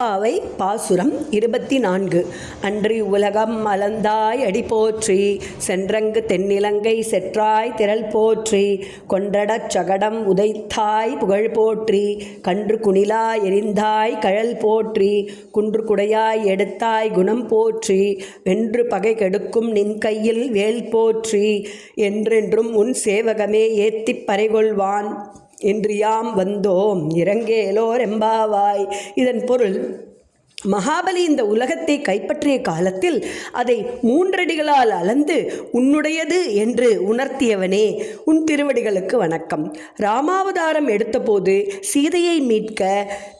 பாவை பாசுரம் 24. அன்றி உலகம் மலர்ந்தாய் அடி போற்றி, சென்றங்கு தென்னிலங்கை செற்றாய் திரள் போற்றி, கொன்றடச் சகடம் உதைத்தாய் புகழ் போற்றி, கன்று குணிலா எரிந்தாய் கழல் போற்றி, குன்று குடையாய் எடுத்தாய் குணம் போற்றி, வென்று பகை கெடுக்கும் நின் கையில் வேல் போற்றி, என்றென்றும் உன் சேவகமே ஏத்திப் பறைகொள்வான் என்று யாம் வந்தோம் இறங்கேலோர் எம்பாவாய். இதன் பொருள், மகாபலி இந்த உலகத்தை கைப்பற்றிய காலத்தில் அதை 3 அடிகளால் அளந்து உன்னுடையது என்று உணர்த்தியவனே, உன் திருவடிகளுக்கு வணக்கம். ராமாவதாரம் எடுத்தபோது சீதையை மீட்க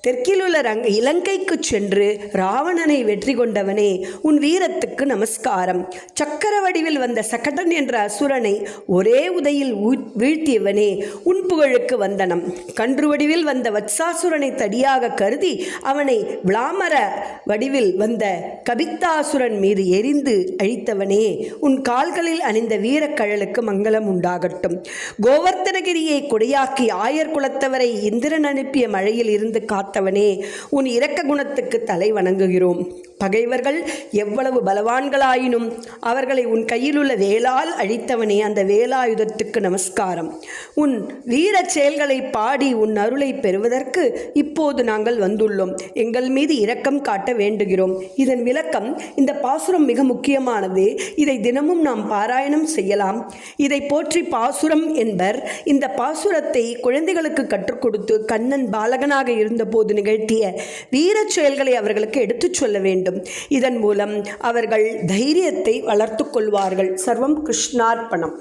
தெற்கிலுள்ள இலங்கைக்கு சென்று ராவணனை வெற்றி கொண்டவனே, உன் வீரத்துக்கு நமஸ்காரம். சக்கர வடிவில் வந்த சகடன் என்ற அசுரனை ஒரே உதையில் வீழ்த்தியவனே, உன் புகழுக்கு வந்தனம். கன்று வடிவில் வந்த வத்சாசுரனை தடியாக கருதி அவனை விளாமர வடிவில் வந்த கபித்தாசுரன் மீது எரிந்து அழித்தவனே, உன் கால்களில் அணிந்த வீரக்கழலுக்கு மங்களம் உண்டாகட்டும். கோவர்த்தனகிரியை கொடையாக்கி ஆயர் குலத்தவரை இந்திரன் அனுப்பிய மழையில் இருந்து காத்தவனே, உன் இரக்க குணத்துக்கு தலை வணங்குகிறோம். பகைவர்கள் எவ்வளவு பலவான்களாயினும் அவர்களை உன் கையிலுள்ள வேலால் அழித்தவனே, அந்த வேலாயுதத்துக்கு நமஸ்காரம். உன் வீர செயல்களை பாடி உன் அருளை பெறுவதற்கு இப்போது நாங்கள் வந்துள்ளோம். எங்கள் மீது இரக்கம் காட்ட வேண்டுகிறோம். இதன் விளக்கம், இந்த பாசுரம் மிக முக்கியமானது. இதை தினமும் நாம் பாராயணம் செய்யலாம். இதை போற்றி பாசுரம் என்பர். இந்த பாசுரத்தை குழந்தைகளுக்கு கற்றுக் கொடுத்து கண்ணன் பாலகனாக இருந்தபோது நிகழ்த்திய வீர செயல்களை அவர்களுக்கு எடுத்துச் சொல்ல வேண்டும். இதன் மூலம் அவர்கள் தைரியத்தை வளர்த்து கொள்வார்கள். சர்வம் கிருஷ்ணார்ப்பணம்.